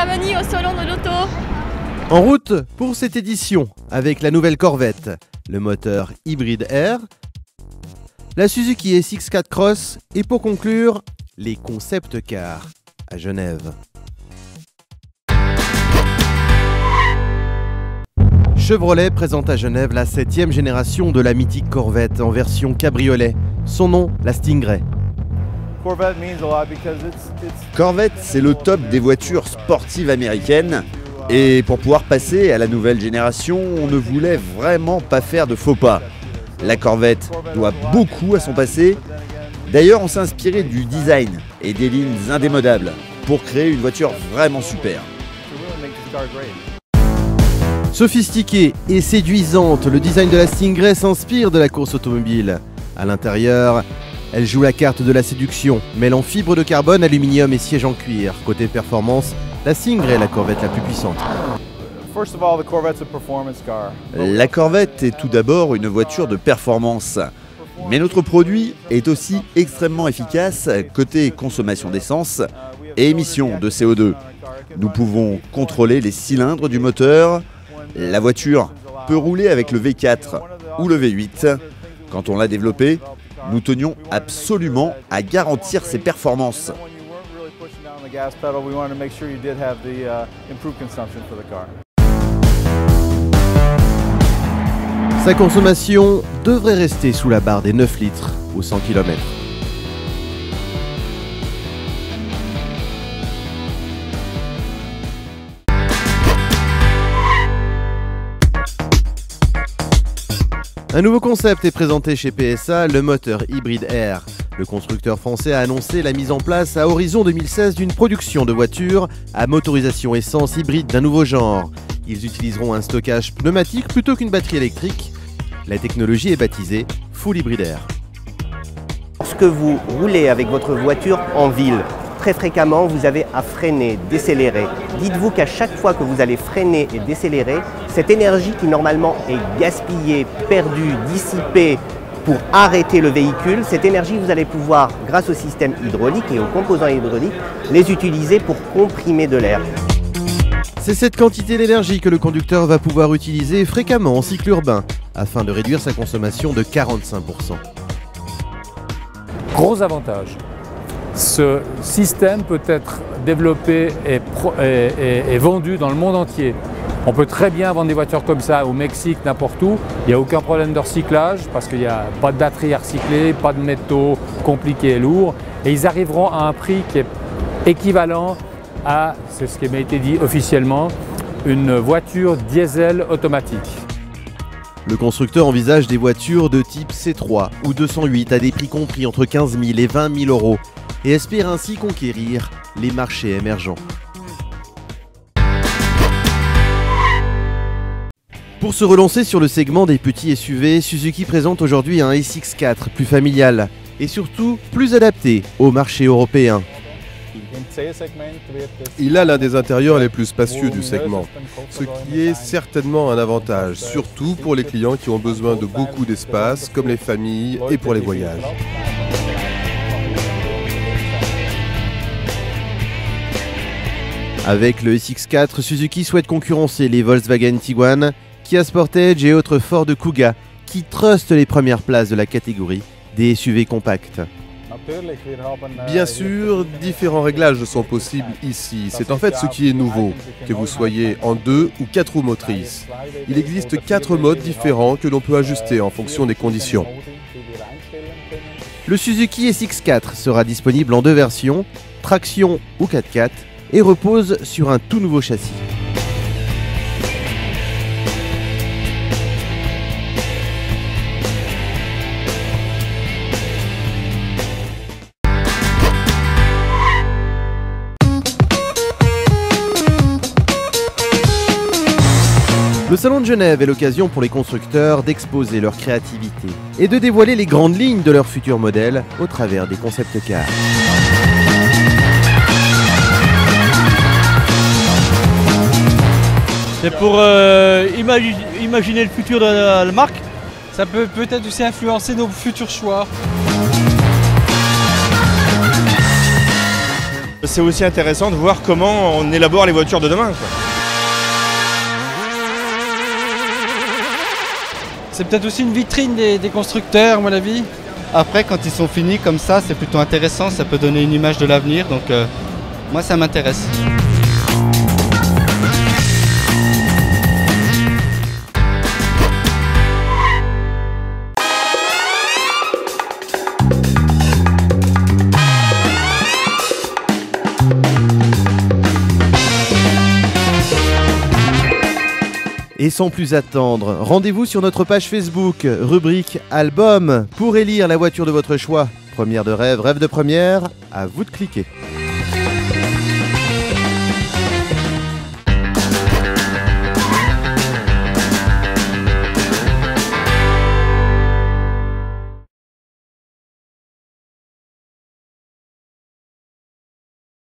bienvenue au Salon de l'Auto. En route pour cette édition avec la nouvelle Corvette, le moteur hybride Air, la Suzuki SX4 Cross et pour conclure, les concept cars à Genève. Chevrolet présente à Genève la 7e génération de la mythique Corvette en version cabriolet. Son nom, la Stingray. Corvette, c'est le top des voitures sportives américaines. Et pour pouvoir passer à la nouvelle génération, on ne voulait vraiment pas faire de faux pas. La Corvette doit beaucoup à son passé. D'ailleurs, on s'est inspiré du design et des lignes indémodables pour créer une voiture vraiment super. Sophistiquée et séduisante, le design de la Stingray s'inspire de la course automobile. À l'intérieur, elle joue la carte de la séduction, mêlant fibres de carbone, aluminium et sièges en cuir. Côté performance, la Stingray est la Corvette la plus puissante. La Corvette est tout d'abord une voiture de performance. Mais notre produit est aussi extrêmement efficace côté consommation d'essence et émissions de CO2. Nous pouvons contrôler les cylindres du moteur. La voiture peut rouler avec le V4 ou le V8. Quand on l'a développé, nous tenions absolument à garantir ses performances. Sa consommation devrait rester sous la barre des 9 litres au 100 km. Un nouveau concept est présenté chez PSA, le moteur hybride Air. Le constructeur français a annoncé la mise en place à horizon 2016 d'une production de voitures à motorisation essence hybride d'un nouveau genre. Ils utiliseront un stockage pneumatique plutôt qu'une batterie électrique. La technologie est baptisée Full Hybrid Air. Lorsque vous roulez avec votre voiture en ville, très fréquemment, vous avez à freiner, décélérer. Dites-vous qu'à chaque fois que vous allez freiner et décélérer, cette énergie qui normalement est gaspillée, perdue, dissipée pour arrêter le véhicule, cette énergie, vous allez pouvoir, grâce au système hydraulique et aux composants hydrauliques, les utiliser pour comprimer de l'air. C'est cette quantité d'énergie que le conducteur va pouvoir utiliser fréquemment en cycle urbain, afin de réduire sa consommation de 45%. Gros avantage. Ce système peut être développé et vendu dans le monde entier. On peut très bien vendre des voitures comme ça au Mexique, n'importe où. Il n'y a aucun problème de recyclage parce qu'il n'y a pas de batterie à recycler, pas de métaux compliqués et lourds. Et ils arriveront à un prix qui est équivalent à, c'est ce qui m'a été dit officiellement, une voiture diesel automatique. Le constructeur envisage des voitures de type C3 ou 208 à des prix compris entre 15 000 et 20 000 euros et espère ainsi conquérir les marchés émergents. Pour se relancer sur le segment des petits SUV, Suzuki présente aujourd'hui un SX4 plus familial et surtout plus adapté au marché européen. Il a l'un des intérieurs les plus spacieux du segment, ce qui est certainement un avantage, surtout pour les clients qui ont besoin de beaucoup d'espace, comme les familles et pour les voyages. Avec le SX4, Suzuki souhaite concurrencer les Volkswagen Tiguan, Kia Sportage et autres Ford Kuga qui trustent les premières places de la catégorie des SUV compacts. Bien sûr, différents réglages sont possibles ici. C'est en fait ce qui est nouveau, que vous soyez en 2 ou 4 roues motrices. Il existe 4 modes différents que l'on peut ajuster en fonction des conditions. Le Suzuki SX4 sera disponible en 2 versions, traction ou 4x4, et repose sur un tout nouveau châssis. Le Salon de Genève est l'occasion pour les constructeurs d'exposer leur créativité et de dévoiler les grandes lignes de leurs futurs modèles au travers des concept cars. C'est pour imaginer le futur de la marque. Ça peut peut-être aussi influencer nos futurs choix. C'est aussi intéressant de voir comment on élabore les voitures de demain, quoi. C'est peut-être aussi une vitrine des constructeurs, à mon avis. Après, quand ils sont finis comme ça, c'est plutôt intéressant, ça peut donner une image de l'avenir, donc moi ça m'intéresse. Et sans plus attendre, rendez-vous sur notre page Facebook, rubrique Album, pour élire la voiture de votre choix. Première de rêve, rêve de première, à vous de cliquer.